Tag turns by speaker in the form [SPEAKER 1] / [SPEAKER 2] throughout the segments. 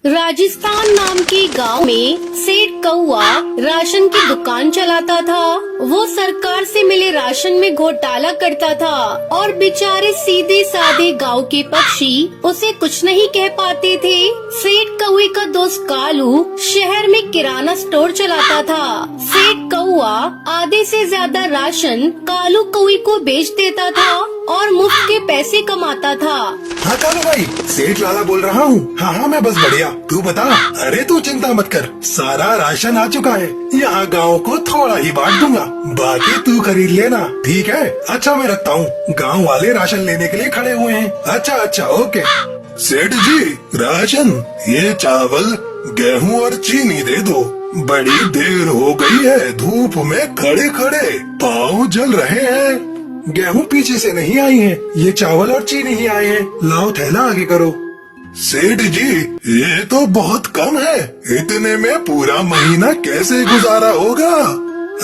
[SPEAKER 1] राजस्थान नाम के गांव में सेठ कौआ राशन की दुकान चलाता था। वो सरकार से मिले राशन में घोटाला करता था और बेचारे सीधे साधे गांव के पक्षी उसे कुछ नहीं कह पाते थे। सेठ कौए का दोस्त कालू शहर में किराना स्टोर चलाता था। सेठ कौआ आधे से ज्यादा राशन कालू कौए को बेच देता था और मुफ्त के पैसे कमाता था।
[SPEAKER 2] हाँ कालू भाई, सेठ लाला बोल रहा हूँ। हाँ मैं बस बढ़िया, तू बता। अरे तू चिंता मत कर, सारा राशन आ चुका है। यहाँ गांव को थोड़ा ही बांट दूंगा, बाकी तू खरीद लेना, ठीक है? अच्छा मैं रखता हूँ, गांव वाले राशन लेने के लिए खड़े हुए हैं। अच्छा ओके। सेठ जी राशन, ये चावल, गेहूँ और चीनी दे दो। बड़ी देर हो गई है, धूप में खड़े खड़े पाँव जल रहे हैं। गेहूं पीछे से नहीं आई है, ये चावल और चीनी ही आए हैं। लाओ थैला आगे करो। सेठ जी ये तो बहुत कम है, इतने में पूरा महीना कैसे गुजारा होगा?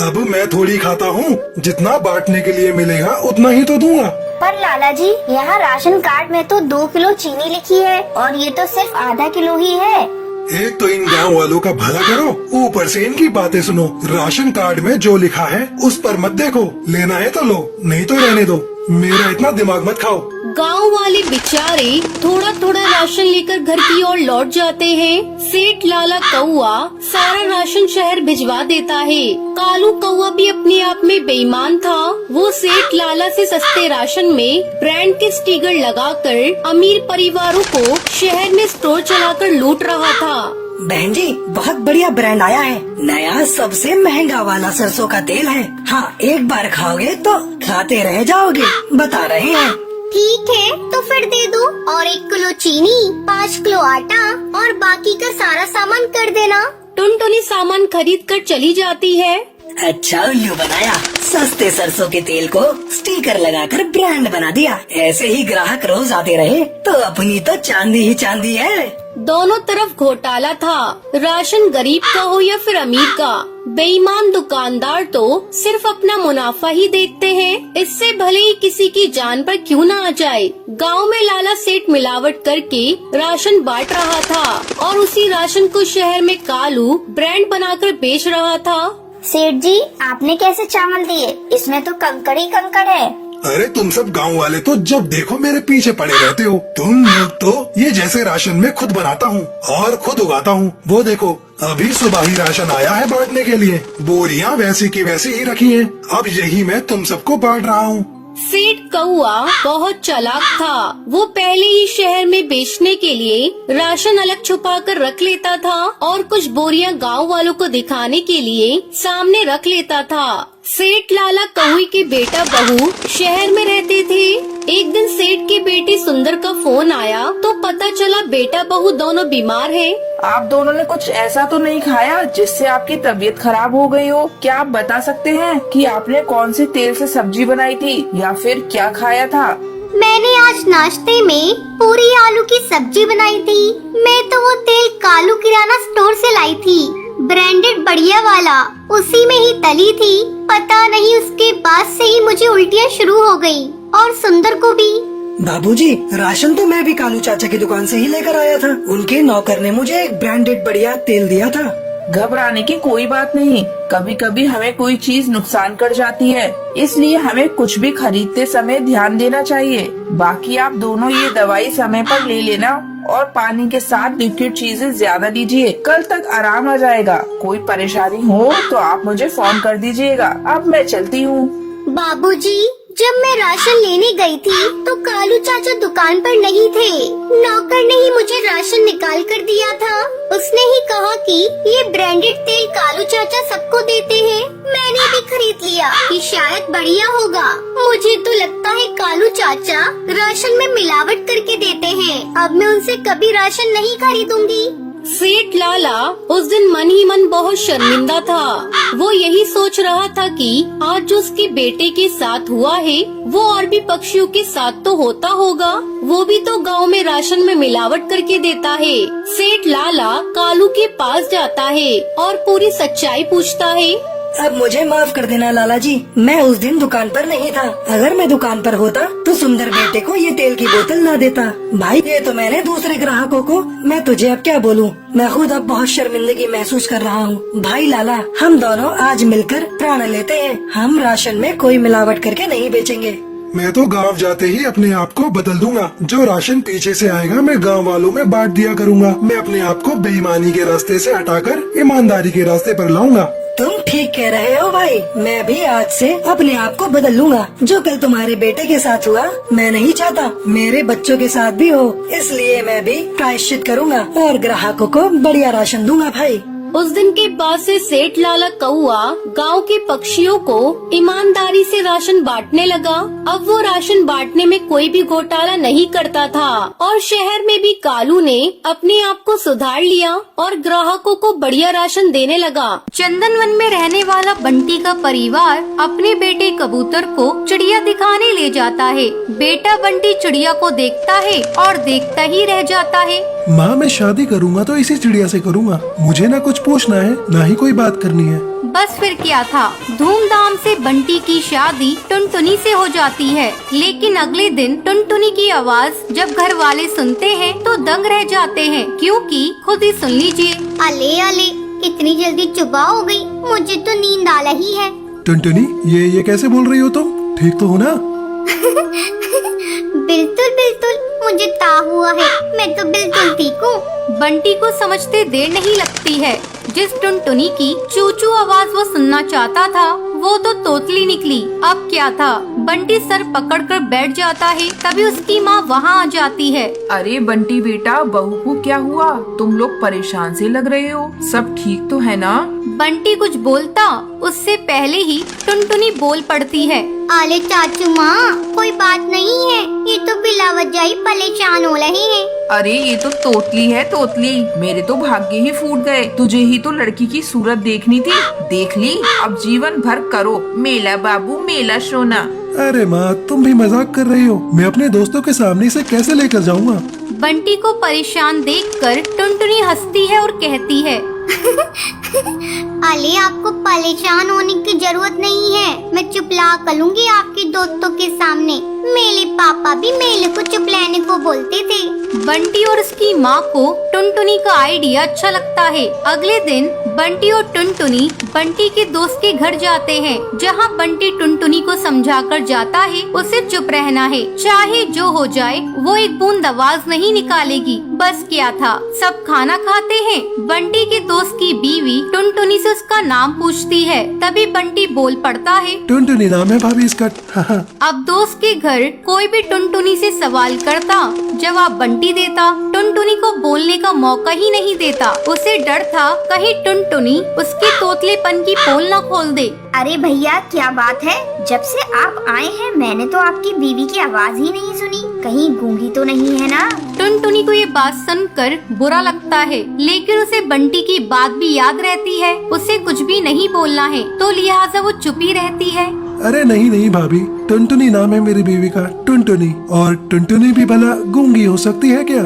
[SPEAKER 2] अब मैं थोड़ी खाता हूँ, जितना बांटने के लिए मिलेगा उतना ही तो दूंगा।
[SPEAKER 3] पर लाला जी, यहाँ राशन कार्ड में तो 2 किलो चीनी लिखी है और ये तो सिर्फ आधा किलो ही है।
[SPEAKER 2] एक तो इन गांव वालों का भला करो, ऊपर से इनकी बातें सुनो। राशन कार्ड में जो लिखा है उस पर मत देखो, लेना है तो लो, नहीं तो रहने दो। मेरा इतना दिमाग मत खाओ।
[SPEAKER 1] गांव वाले बेचारे थोड़ा थोड़ा राशन लेकर घर की ओर लौट जाते हैं। सेठ लाला कौआ सारा राशन शहर भिजवा देता है। कालू कौआ भी अपने आप में बेईमान था। वो सेठ लाला से सस्ते राशन में ब्रांड के स्टिकर लगाकर अमीर परिवारों को शहर में स्टोर चलाकर लूट रहा था।
[SPEAKER 4] बहन जी बहुत बढ़िया ब्रांड आया है, नया सबसे महंगा वाला सरसों का तेल है। हाँ, एक बार खाओगे तो खाते रह जाओगे, बता रहे हैं।
[SPEAKER 3] ठीक है तो फिर दे दो, और 1 किलो चीनी, 5 किलो आटा और बाकी का सारा सामान कर देना।
[SPEAKER 1] टुनटुनी सामान खरीद कर चली जाती है।
[SPEAKER 4] अच्छा उल्लू बनाया, सस्ते सरसों के तेल को स्टिकर लगाकर ब्रांड बना दिया। ऐसे ही ग्राहक रोज आते रहे तो अपनी तो चांदी ही चांदी है।
[SPEAKER 1] दोनों तरफ घोटाला था, राशन गरीब का हो या फिर अमीर का। बेईमान दुकानदार तो सिर्फ अपना मुनाफा ही देखते हैं, इससे भले ही किसी की जान पर क्यों ना आ जाए। गांव में लाला सेठ मिलावट करके राशन बांट रहा था और उसी राशन को शहर में कालू ब्रांड बनाकर बेच रहा था।
[SPEAKER 3] सेठ जी आपने कैसे चावल दिए? इसमें तो कंकड़ ही कंकड़ है।
[SPEAKER 2] अरे तुम सब गांव वाले तो जब देखो मेरे पीछे पड़े रहते हो। तुम लोग तो ये जैसे राशन में खुद बनाता हूँ और खुद उगाता हूँ। वो देखो अभी सुबह ही राशन आया है बांटने के लिए, बोरियां वैसी की वैसी ही रखी हैं। अब यही मैं तुम सबको बांट रहा हूँ।
[SPEAKER 1] सेठ कौआ बहुत चालाक था। वो पहले ही शहर में बेचने के लिए राशन अलग छुपा कर रख लेता था और कुछ बोरियां गांव वालों को दिखाने के लिए सामने रख लेता था। सेठ लाला कौए के बेटा बहू शहर में रहते थे। एक दिन सेठ के बेटे सुंदर का फोन आया तो पता चला बेटा बहू दोनों बीमार हैं।
[SPEAKER 5] आप दोनों ने कुछ ऐसा तो नहीं खाया जिससे आपकी तबीयत खराब हो गई हो? क्या आप बता सकते हैं कि आपने कौन से तेल से सब्जी बनाई थी या फिर क्या खाया था?
[SPEAKER 3] मैंने आज नाश्ते में पूरी आलू की सब्जी बनाई थी। मैं तो वो तेल कालू किराना स्टोर से लाई थी, ब्रांडेड बढ़िया वाला, उसी में ही तली थी। पता नहीं उसके बाद से ही मुझे उल्टियाँ शुरू हो गई और सुंदर को भी।
[SPEAKER 4] बाबूजी राशन तो मैं भी कालू चाचा की दुकान से ही लेकर आया था। उनके नौकर ने मुझे एक ब्रांडेड बढ़िया तेल दिया था।
[SPEAKER 5] घबराने की कोई बात नहीं, कभी कभी हमें कोई चीज नुकसान कर जाती है, इसलिए हमें कुछ भी खरीदते समय ध्यान देना चाहिए। बाकी आप दोनों ये दवाई समय पर ले लेना और पानी के साथ लिक्विड चीजें ज्यादा लीजिए, कल तक आराम आ जाएगा। कोई परेशानी हो तो आप मुझे फोन कर दीजिएगा। अब मैं चलती हूँ।
[SPEAKER 3] बाबूजी जब मैं राशन लेने गई थी तो कालू चाचा दुकान पर नहीं थे। नौकर ने ही मुझे राशन निकाल कर दिया था। उसने ही कहा कि ये ब्रांडेड तेल कालू चाचा सबको देते हैं। मैंने भी खरीद लिया कि शायद बढ़िया होगा। मुझे तो लगता है कालू चाचा राशन में मिलावट करके देते हैं। अब मैं उनसे कभी राशन नहीं खरीदूंगी।
[SPEAKER 1] सेठ लाला उस दिन मन ही मन बहुत शर्मिंदा था। वो यही सोच रहा था कि आज जो उसके बेटे के साथ हुआ है वो और भी पक्षियों के साथ तो होता होगा। वो भी तो गांव में राशन में मिलावट करके देता है। सेठ लाला कालू के पास जाता है और पूरी सच्चाई पूछता है।
[SPEAKER 4] अब मुझे माफ कर देना लाला जी, मैं उस दिन दुकान पर नहीं था। अगर मैं दुकान पर होता तो सुंदर बेटे को ये तेल की बोतल ना देता। भाई ये तो मैंने दूसरे ग्राहकों को, मैं तुझे अब क्या बोलूं, मैं खुद अब बहुत शर्मिंदगी महसूस कर रहा हूँ। भाई लाला, हम दोनों आज मिलकर प्रण लेते हैं, हम राशन में कोई मिलावट करके नहीं बेचेंगे।
[SPEAKER 2] मैं तो गांव जाते ही अपने आप को बदल दूंगा। जो राशन पीछे से आएगा मैं गांव वालों में बांट दिया करूंगा। मैं अपने आप को बेईमानी के रास्ते से हटाकर ईमानदारी के रास्ते पर लाऊंगा।
[SPEAKER 4] तुम ठीक कह रहे हो भाई, मैं भी आज से अपने आप को बदल लूंगा। जो कल तुम्हारे बेटे के साथ हुआ मैं नहीं चाहता मेरे बच्चों के साथ भी हो, इसलिए मैं भी प्रायश्चित करूंगा और ग्राहकों को बढ़िया राशन दूंगा भाई।
[SPEAKER 1] उस दिन के बाद से सेठ लाला कौआ गांव के पक्षियों को ईमानदारी से राशन बांटने लगा। अब वो राशन बांटने में कोई भी घोटाला नहीं करता था और शहर में भी कालू ने अपने आप को सुधार लिया और ग्राहकों को बढ़िया राशन देने लगा। चंदनवन में रहने वाला बंटी का परिवार अपने बेटे कबूतर को चिड़िया दिखाने ले जाता है। बेटा बंटी चिड़िया को देखता है और देखता ही रह जाता है।
[SPEAKER 2] माँ, मैं शादी करूंगा तो इसी चिड़िया से करूंगा। मुझे ना कुछ पूछना है ना ही कोई बात करनी है।
[SPEAKER 1] बस फिर क्या था, धूमधाम से बंटी की शादी टुनटुनी से हो जाती है। लेकिन अगले दिन टुनटुनी की आवाज जब घर वाले सुनते हैं तो दंग रह जाते हैं, क्योंकि खुद ही सुन लीजिए।
[SPEAKER 3] अले अले, इतनी जल्दी सुबह हो गई, मुझे तो नींद आ रही है।
[SPEAKER 2] टुनटुनी, ये कैसे बोल रही हो तुम? ठीक तो हो ना?
[SPEAKER 3] बिल्कुल बिल्कुल, मुझे ता हुआ है, मैं तो बिल्कुल ठीक हूँ।
[SPEAKER 1] बंटी को समझते देर नहीं लगती है। जिस टुनटुनी की चूचू आवाज वो सुनना चाहता था वो तो तोतली निकली। अब क्या था, बंटी सर पकड़कर बैठ जाता है, तभी उसकी माँ वहाँ आ जाती है।
[SPEAKER 5] अरे बंटी बेटा, बहू को क्या हुआ? तुम लोग परेशान से लग रहे हो, सब ठीक तो है ना?
[SPEAKER 1] बंटी कुछ बोलता उससे पहले ही टुनटुनी बोल पड़ती है।
[SPEAKER 3] अरे चाचू माँ, कोई बात नहीं है, ये तो बिला वजह ही परेशान हो रहे हैं।
[SPEAKER 5] अरे ये तो तोतली है तोतली, मेरे तो भाग्य ही फूट गए। तुझे ही तो लड़की की सूरत देखनी थी, देख ली। अब जीवन भर करो मेला बाबू मेला सोना।
[SPEAKER 2] अरे माँ, तुम भी मजाक कर रही हो। मैं अपने दोस्तों के सामने इसे कैसे लेकर जाऊँगा?
[SPEAKER 1] बंटी को परेशान देखकर टुनटुनी हंसती है और कहती है,
[SPEAKER 3] अले आपको परेशान होने की जरूरत नहीं है, मैं चुपला कर लूंगी आपके दोस्तों के सामने। मेरे पापा भी मेले को चुपलाने को बोलते थे।
[SPEAKER 1] बंटी और उसकी माँ को टुनटुनी का आइडिया अच्छा लगता है। अगले दिन बंटी और टुनटुनी बंटी के दोस्त के घर जाते हैं, जहाँ बंटी टुनटुनी को समझाकर जाता है उसे चुप रहना है, चाहे जो हो जाए वो एक बूंद आवाज नहीं निकालेगी। बस क्या था, सब खाना खाते हैं। बंटी के दोस्त की बीवी टुनटुनी से उसका नाम पूछती है, तभी बंटी बोल पड़ता है,
[SPEAKER 2] टुनटुनी नाम है भाभी इसका।
[SPEAKER 1] अब दोस्त के घर कोई भी टुनटुनी से सवाल करता, जवाब बंटी देता। टुनटुनी को बोलने का मौका ही नहीं देता। उसे डर था कहीं टुनटुनी उसके तोतलेपन की पोल न खोल दे।
[SPEAKER 3] अरे भैया, क्या बात है, जब से आप आए हैं मैंने तो आपकी बीवी की आवाज ही नहीं सुनी, कहीं गूंगी तो नहीं है ना?
[SPEAKER 1] टुनटुनी को ये बात सुनकर बुरा लगता है, लेकिन उसे बंटी की बात भी याद रहती है। उसे कुछ भी नहीं बोलना है, तो लिहाजा वो चुप ही रहती है।
[SPEAKER 2] अरे नहीं भाभी, टुनटुनी नाम है मेरी बीवी का, टुनटुनी। और टुनटुनी भी भला गूंगी हो सकती है क्या?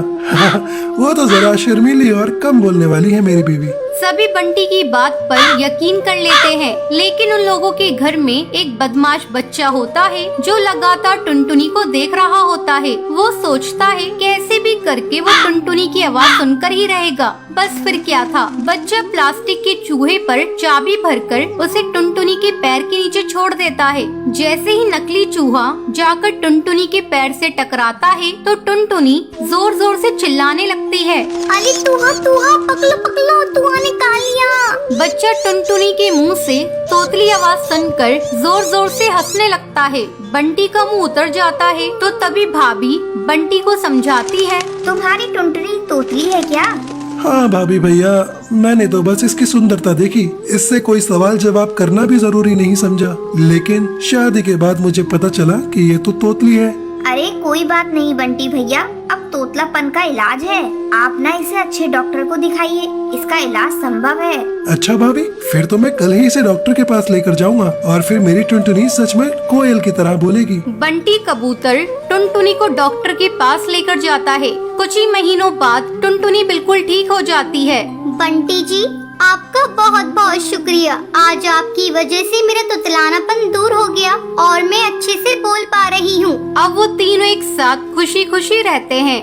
[SPEAKER 2] वो तो जरा शर्मीली और कम बोलने वाली है मेरी बीवी।
[SPEAKER 1] सभी बंटी की बात पर यकीन कर लेते हैं, लेकिन उन लोगों के घर में एक बदमाश बच्चा होता है जो लगातार टुनटुनी को देख रहा होता है। वो सोचता है कैसे भी करके वो टुनटुनी की आवाज सुनकर ही रहेगा। बस फिर क्या था, बच्चा प्लास्टिक के चूहे पर चाबी भरकर उसे टुनटुनी के पैर के नीचे छोड़ देता है। जैसे ही नकली चूहा जाकर टुनटुनी के पैर से टकराता है तो टुनटुनी जोर जोर से चिल्लाने लगती है,
[SPEAKER 3] अरे तुहा तुहा, पकलो पकलो, तुहा निकाल लिया।
[SPEAKER 1] बच्चा टुनटुनी के मुंह से तोतली आवाज सुनकर जोर जोर से हंसने लगता है। बंटी का मुंह उतर जाता है, तो तभी भाभी बंटी को समझाती है,
[SPEAKER 3] तुम्हारी टुनटुनी तोतली है क्या?
[SPEAKER 2] हाँ भाभी भैया, मैंने तो बस इसकी सुंदरता देखी, इससे कोई सवाल जवाब करना भी जरूरी नहीं समझा। लेकिन शादी के बाद मुझे पता चला कि ये तो तोतली है।
[SPEAKER 3] अरे कोई बात नहीं बंटी भैया, अब तोतलापन का इलाज है, आप ना इसे अच्छे डॉक्टर को दिखाइए, इसका इलाज संभव है।
[SPEAKER 2] अच्छा भाभी, फिर तो मैं कल ही इसे डॉक्टर के पास लेकर जाऊंगा और फिर मेरी टुनटुनी सच में कोयल की तरह बोलेगी।
[SPEAKER 1] बंटी कबूतर टुनटुनी को डॉक्टर के पास लेकर जाता है। कुछ ही महीनों बाद टुनटुनी बिल्कुल ठीक हो जाती है।
[SPEAKER 3] बंटी जी, आपका बहुत बहुत शुक्रिया। आज आपकी वजह से मेरा तुतलानापन दूर हो गया और मैं अच्छे से बोल पा रही हूँ।
[SPEAKER 1] अब वो तीनों एक साथ खुशी खुशी रहते हैं।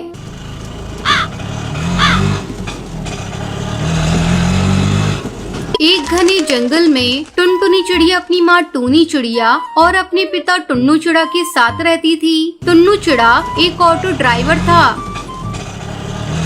[SPEAKER 1] एक घने जंगल में टुनटुनी चिड़िया अपनी माँ टूनी चिड़िया और अपने पिता टुन्नू चिड़ा के साथ रहती थी। टुन्नू चिड़ा एक ऑटो ड्राइवर था।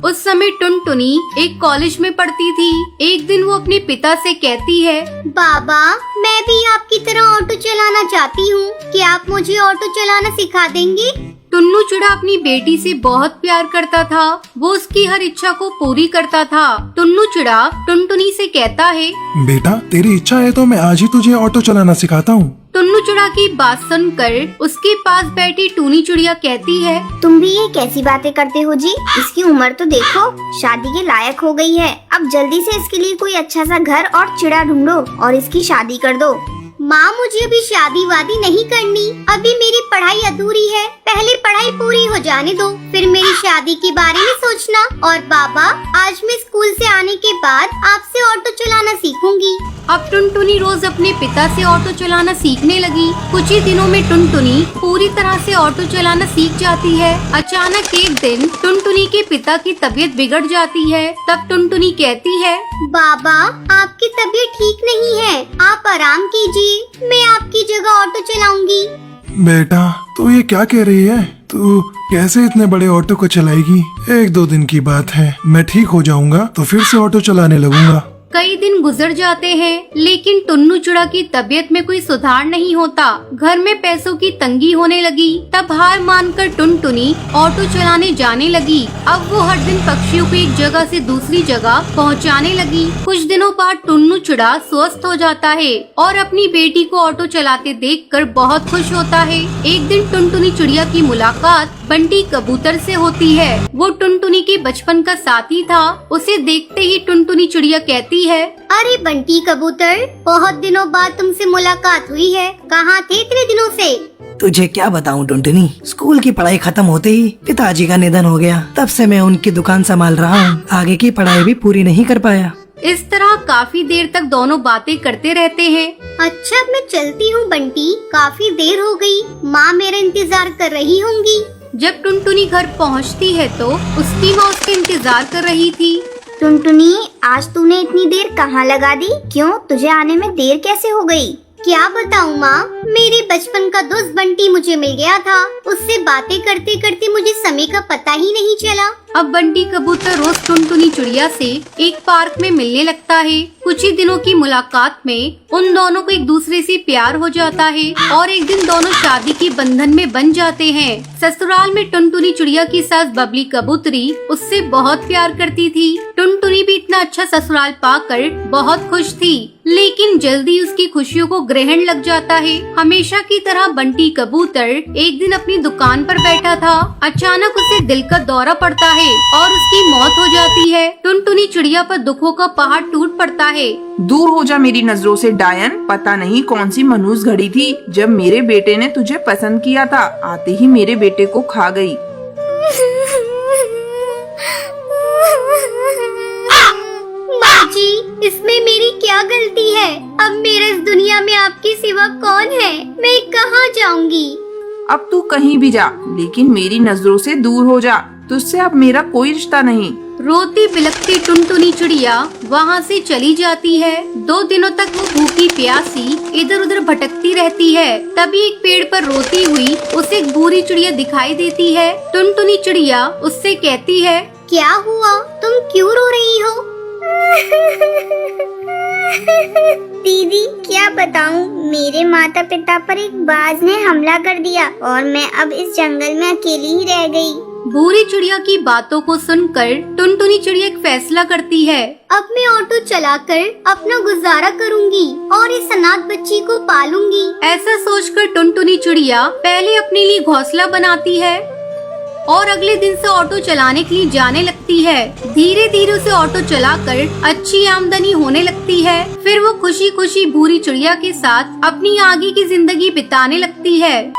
[SPEAKER 1] उस समय टुनटुनी एक कॉलेज में पढ़ती थी। एक दिन वो अपने पिता से कहती है,
[SPEAKER 3] बाबा, मैं भी आपकी तरह ऑटो चलाना चाहती हूँ। क्या आप मुझे ऑटो चलाना सिखा देंगे?
[SPEAKER 1] टुन्नू चिड़ा अपनी बेटी से बहुत प्यार करता था। वो उसकी हर इच्छा को पूरी करता था। टुन्नू चिड़ा टुनटुनी से कहता है,
[SPEAKER 2] बेटा तेरी इच्छा है तो मैं आज ही तुझे ऑटो चलाना सिखाता हूँ।
[SPEAKER 1] टुन्नू चिड़ा की बात सुनकर उसके पास बैठी टूनी चिड़िया कहती है,
[SPEAKER 3] तुम भी ये कैसी बातें करते हो जी? इसकी उम्र तो देखो, शादी के लायक हो गई है। अब जल्दी से इसके लिए कोई अच्छा सा घर और चिड़ा ढूंढो और इसकी शादी कर दो। माँ, मुझे अभी शादी वादी नहीं करनी। अभी मेरी पढ़ाई अधूरी है। पहले पढ़ाई पूरी हो जाने दो, फिर मेरी शादी के बारे में सोचना। और बाबा, आज मैं स्कूल से आने के बाद आपसे ऑटो चलाना सीखूंगी।
[SPEAKER 1] अब टुनटुनी रोज अपने पिता से ऑटो चलाना सीखने लगी। कुछ ही दिनों में टुनटुनी पूरी तरह से ऑटो चलाना सीख जाती है। अचानक एक दिन टुनटुनी के पिता की तबीयत बिगड़ जाती है। तब टुनटुनी कहती है,
[SPEAKER 3] बाबा, आपकी तबीयत ठीक नहीं है, आप आराम कीजिए। मैं आपकी जगह ऑटो चलाऊंगी।
[SPEAKER 2] बेटा तू ये क्या कह रही है? तू कैसे इतने बड़े ऑटो को चलाएगी? 1-2 दिन की बात है, मैं ठीक हो जाऊंगा तो फिर से ऑटो चलाने लगूंगा।
[SPEAKER 1] कई दिन गुजर जाते हैं, लेकिन टुन्नू चिड़ा की तबीयत में कोई सुधार नहीं होता। घर में पैसों की तंगी होने लगी। तब हार मानकर टुनटुनी ऑटो चलाने जाने लगी। अब वो हर दिन पक्षियों को एक जगह से दूसरी जगह पहुंचाने लगी। कुछ दिनों बाद टुन्नू चिड़ा स्वस्थ हो जाता है और अपनी बेटी को ऑटो चलाते देखकर बहुत खुश होता है। एक दिन टुनटुनी चिड़िया की मुलाकात बंटी कबूतर से होती है। वो टुनटुनी के बचपन का साथी था। उसे देखते ही टुनटुनी चिड़िया कहती है,
[SPEAKER 3] अरे बंटी कबूतर, बहुत दिनों बाद तुमसे मुलाकात हुई है। कहाँ थे इतने दिनों से?
[SPEAKER 4] तुझे क्या बताऊं टुनटुनी, स्कूल की पढ़ाई खत्म होते ही पिताजी का निधन हो गया। तब से मैं उनकी दुकान संभाल रहा हूँ। आगे की पढ़ाई भी पूरी नहीं कर पाया।
[SPEAKER 1] इस तरह काफी देर तक दोनों बातें करते रहते हैं।
[SPEAKER 3] अच्छा, मैं चलती हूँ बंटी, काफी देर हो गई। माँ मेरा इंतजार कर रही होंगी।
[SPEAKER 1] जब टुनटुनी घर पहुंचती है तो उसकी माँ उसका इंतजार कर रही थी।
[SPEAKER 3] टुनटुनी, आज तूने इतनी देर कहाँ लगा दी? क्यों, तुझे आने में देर कैसे हो गई? क्या बताऊँ माँ, मेरे बचपन का दोस्त बंटी मुझे मिल गया था। उससे बातें करते करते मुझे समय का पता ही नहीं चला।
[SPEAKER 1] अब बंटी कबूतर रोज टुनटुनी चिड़िया से एक पार्क में मिलने लगता है। कुछ ही दिनों की मुलाकात में उन दोनों को एक दूसरे से प्यार हो जाता है और एक दिन दोनों शादी के बंधन में बन जाते हैं। ससुराल में टुनटुनी चिड़िया की सास बबली कबूतरी उससे बहुत प्यार करती थी। टुनटुनी भी इतना अच्छा ससुराल पाकर बहुत खुश थी, लेकिन जल्दी उसकी खुशियों को ग्रहण लग जाता है। हमेशा की तरह बंटी कबूतर एक दिन अपनी दुकान पर बैठा था। अचानक उसे दिल का दौरा पड़ता है और उसकी मौत हो जाती है। टुनटुनी चिड़िया पर दुखों का पहाड़ टूट पड़ता है।
[SPEAKER 5] दूर हो जा मेरी नजरों से डायन। पता नहीं कौन सी मनहूस घड़ी थी जब मेरे बेटे ने तुझे पसंद किया था, आते ही मेरे बेटे को खा गई।
[SPEAKER 3] माँ जी, इसमें मेरी क्या गलती है? अब मेरे इस दुनिया में आपके सिवा कौन है? मैं कहाँ जाऊंगी?
[SPEAKER 5] अब तू कहीं भी जा, लेकिन मेरी नजरों से दूर हो जा। तुझसे अब मेरा कोई रिश्ता नहीं।
[SPEAKER 1] रोती बिलखती टुनटुनी चिड़िया वहाँ से चली जाती है। 2 दिनों तक वो भूखी प्यासी इधर उधर भटकती रहती है। तभी एक पेड़ पर रोती हुई उसे एक बूढ़ी चिड़िया दिखाई देती है। टुनटुनी चिड़िया उससे कहती है,
[SPEAKER 3] क्या हुआ? तुम क्यों रो रही हो? दीदी, क्या बताऊं, मेरे माता पिता पर एक बाज ने हमला कर दिया और मैं अब इस जंगल में अकेली ही रह गई।
[SPEAKER 1] बूढ़ी चिड़िया की बातों को सुनकर टुनटुनी चिड़िया एक फैसला करती है।
[SPEAKER 3] अब मैं ऑटो चलाकर अपना गुजारा करूंगी और इस अनाथ बच्ची को पालूंगी।
[SPEAKER 1] ऐसा सोचकर टुनटुनी चिड़िया पहले अपने लिए घोंसला बनाती है और अगले दिन से ऑटो चलाने के लिए जाने लगती है। धीरे धीरे उसे ऑटो चलाकर अच्छी आमदनी होने लगती है। फिर वो खुशी खुशी बूढ़ी चिड़िया के साथ अपनी आगे की जिंदगी बिताने लगती है।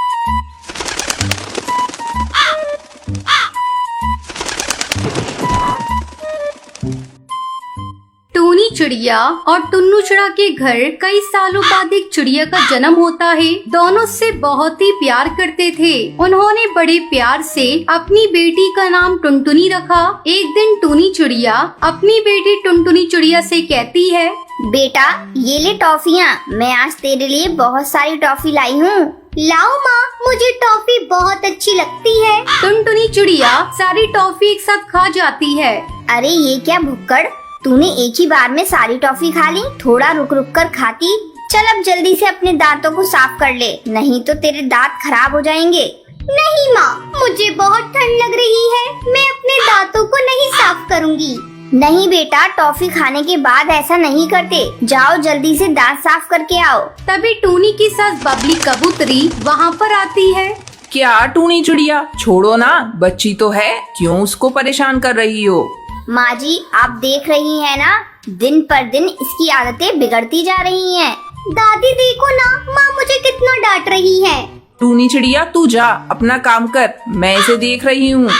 [SPEAKER 1] टूनी चिड़िया और टुन्नू चिड़ा के घर कई सालों बाद एक चिड़िया का जन्म होता है। दोनों से बहुत ही प्यार करते थे। उन्होंने बड़े प्यार से अपनी बेटी का नाम टुनटुनी रखा। एक दिन टूनी चिड़िया अपनी बेटी टुनटुनी चिड़िया से कहती है,
[SPEAKER 3] बेटा ये ले टॉफियाँ, मैं आज तेरे लिए बहुत सारी टॉफी लाई हूँ। लाओ माँ, मुझे टॉफी बहुत अच्छी लगती है।
[SPEAKER 1] टुनटुनी चिड़िया सारी टॉफी एक साथ खा जाती है।
[SPEAKER 3] अरे ये क्या भुक्कड़, तूने एक ही बार में सारी टॉफी खा ली, थोड़ा रुक रुक कर खाती। चल अब जल्दी से अपने दांतों को साफ कर ले, नहीं तो तेरे दांत खराब हो जाएंगे। नहीं माँ, मुझे बहुत ठंड लग रही है, मैं अपने दांतों को नहीं साफ करूँगी। नहीं बेटा, टॉफी खाने के बाद ऐसा नहीं करते, जाओ जल्दी से दांत साफ करके आओ।
[SPEAKER 1] तभी टूनी की सास बबली कबूतरी वहाँ पर आती है।
[SPEAKER 5] क्या टूनी चिड़िया, छोड़ो ना, बच्ची तो है, क्यों उसको परेशान कर रही हो?
[SPEAKER 3] माँ जी आप देख रही हैं ना, दिन पर दिन इसकी आदतें बिगड़ती जा रही हैं। दादी देखो ना, माँ मुझे कितना डांट रही है।
[SPEAKER 5] टूनी चिड़िया तू जा, अपना काम कर, मैं इसे देख रही हूँ।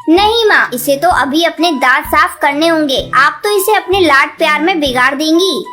[SPEAKER 3] नहीं माँ, इसे तो अभी अपने दांत साफ करने होंगे, आप तो इसे अपने लाड प्यार में बिगाड़ देंगी।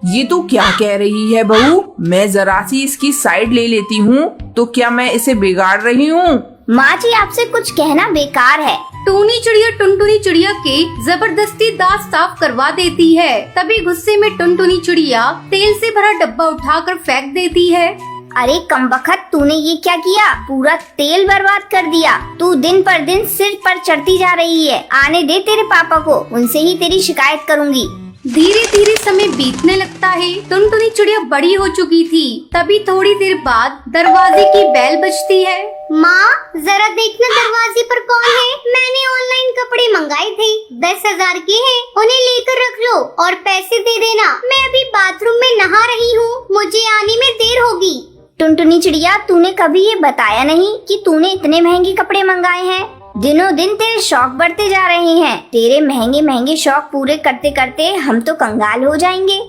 [SPEAKER 5] ये तू क्या कह रही है बहू? मैं जरा सी इसकी साइड ले लेती हूँ तो क्या मैं इसे बिगाड़ रही हूँ?
[SPEAKER 3] माँ जी आपसे कुछ कहना बेकार है।
[SPEAKER 1] टूनी चिड़िया टुनटुनी चिड़िया के जबरदस्ती दांत साफ करवा देती है। तभी गुस्से में टुनटुनी चिड़िया तेल से भरा डब्बा उठाकर फेंक देती है।
[SPEAKER 3] अरे कमबख्त, तूने ये क्या किया? पूरा तेल बर्बाद कर दिया। तू दिन पर दिन सिर पर चढ़ती जा रही है। आने दे तेरे पापा को, उनसे ही तेरी शिकायत करूँगी।
[SPEAKER 1] धीरे धीरे समय बीतने लगता है। टुनटुनी चिड़िया बड़ी हो चुकी थी। तभी थोड़ी देर बाद दरवाजे की बेल बजती है।
[SPEAKER 3] माँ जरा देखना दरवाजे पर कौन है। मैंने ऑनलाइन कपड़े मंगाए थे, 10,000 के हैं, उन्हें लेकर रख लो और पैसे दे देना। मैं अभी बाथरूम में नहा रही हूँ, मुझे आने में देर होगी। टुनटुनी चिड़िया, तूने कभी ये बताया नहीं कि तूने इतने महंगे कपड़े मंगाए हैं। दिनों दिन तेरे शौक बढ़ते जा रहे हैं। तेरे महंगे महंगे शौक पूरे करते करते हम तो कंगाल हो जाएंगे।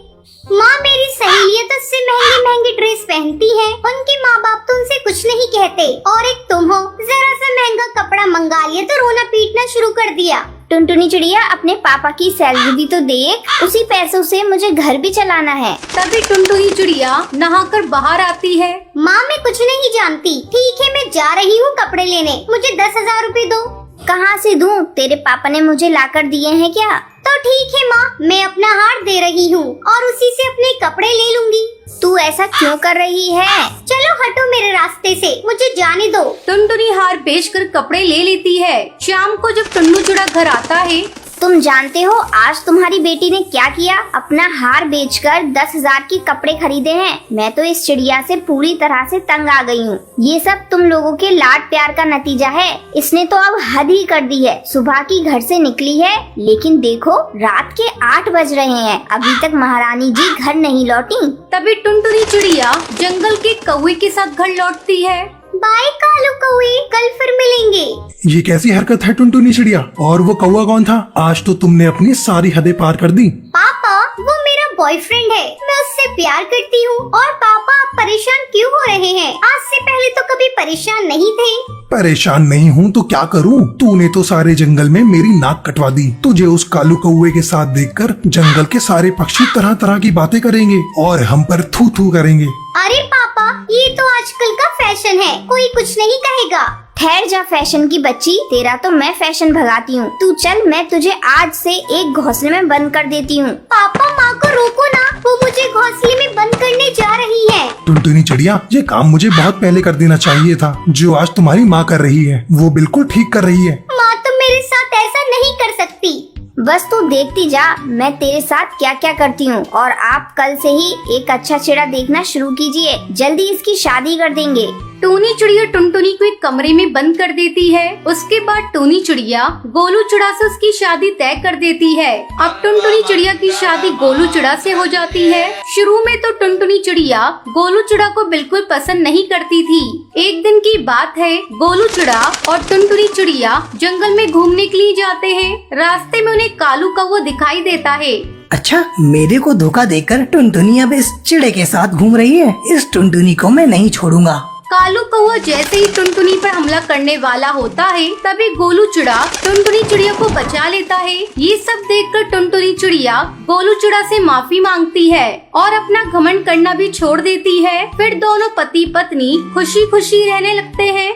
[SPEAKER 3] माँ मेरी सहेलियाँ तो उससे महंगे महंगे ड्रेस पहनती हैं। उनके माँ बाप तो उनसे कुछ नहीं कहते, और एक तुम हो, जरा सा महंगा कपड़ा मंगा लिया तो रोना पीटना शुरू कर दिया। टुनटुनी चिड़िया अपने पापा की सैलरी भी तो देख, उसी पैसों से मुझे घर भी चलाना है।
[SPEAKER 1] तभी टुनटुनी चिड़िया नहाकर बाहर आती है।
[SPEAKER 3] माँ मैं कुछ नहीं जानती। ठीक है मैं जा रही हूँ कपड़े लेने, मुझे 10,000 रुपए दो। कहाँ से दूँ? तेरे पापा ने मुझे लाकर दिए हैं क्या? तो ठीक है माँ, मैं अपना हार दे रही हूँ और उसी से अपने कपड़े ले लूंगी। तू ऐसा क्यों कर रही है? चलो हटो मेरे रास्ते से, मुझे जाने दो।
[SPEAKER 1] टुनटुनी हार बेचकर कपड़े ले लेती है। शाम को जब टुन्नू चिड़ा घर आता है,
[SPEAKER 3] तुम जानते हो आज तुम्हारी बेटी ने क्या किया? अपना हार बेचकर 10,000 के कपड़े खरीदे हैं। मैं तो इस चिड़िया से पूरी तरह से तंग आ गई हूँ। ये सब तुम लोगों के लाड प्यार का नतीजा है। इसने तो अब हद ही कर दी है। सुबह की घर से निकली है, लेकिन देखो रात के 8 बज रहे हैं, अभी तक महारानी जी घर नहीं लौटी।
[SPEAKER 1] तभी टुनटुनी चिड़िया जंगल के कौवे के साथ घर लौटती है।
[SPEAKER 3] बाय कालू कौवे, कल फिर मिलेंगे।
[SPEAKER 2] ये कैसी हरकत है टुनटुनी चिड़िया? और वो कौवा कौन था? आज तो तुमने अपनी सारी हदें पार कर दी।
[SPEAKER 3] पापा वो मेरा बॉयफ्रेंड है, मैं उससे प्यार करती हूँ। और पापा आप परेशान क्यों हो रहे हैं? आज से पहले तो कभी परेशान नहीं थे।
[SPEAKER 2] परेशान नहीं हूँ तो क्या करूँ? तूने तो सारे जंगल में मेरी नाक कटवा दी। तुझे उस कालू कौवे के साथ देखकर जंगल के सारे पक्षी तरह तरह की बातें करेंगे और हम पर थू थू करेंगे।
[SPEAKER 3] अरे पापा ये तो आजकल का फैशन है, कोई कुछ नहीं कहेगा। ठहर जा फैशन की बच्ची, तेरा तो मैं फैशन भगाती हूँ। तू चल, मैं तुझे आज से एक घोंसले में बंद कर देती हूँ। पापा माँ को रोको ना, वो मुझे घोंसले में बंद करने जा रही है।
[SPEAKER 2] टुनटुनी चिड़िया, ये काम मुझे बहुत पहले कर देना चाहिए था। जो आज तुम्हारी माँ कर रही है वो बिल्कुल ठीक कर रही है।
[SPEAKER 3] माँ तुम मेरे साथ ऐसा नहीं कर सकती। बस तू देखती जा मैं तेरे साथ क्या क्या करती हूँ। और आप कल से ही एक अच्छा चिड़ा देखना शुरू कीजिए, जल्दी इसकी शादी कर देंगे।
[SPEAKER 1] टूनी चिड़िया टुनटुनी को एक कमरे में बंद कर देती है। उसके बाद टूनी चिड़िया गोलू चिड़ा से उसकी शादी तय कर देती है। अब टुनटुनी चिड़िया की शादी गोलू चिड़ा से हो जाती है। शुरू में तो टुनटुनी चिड़िया गोलू चिड़ा को बिल्कुल पसंद नहीं करती थी। एक दिन की बात है, गोलू चिड़ा और टुनटुनी चिड़िया जंगल में घूमने के लिए जाते हैं। रास्ते में उन्हें कालू कौवा दिखाई देता है।
[SPEAKER 4] अच्छा, मेरे को धोखा देकर टुनटुनी अब इस चिड़े के साथ घूम रही है। इस टुनटुनी को मैं नहीं छोड़ूंगा।
[SPEAKER 1] कालू कौआ जैसे ही टुनटुनी पर हमला करने वाला होता है तभी गोलू चिड़ा टुनटुनी चिड़िया को बचा लेता है। ये सब देखकर टुनटुनी चिड़िया गोलू चिड़ा से माफी मांगती है और अपना घमंड करना भी छोड़ देती है। फिर दोनों पति पत्नी खुशी खुशी रहने लगते हैं।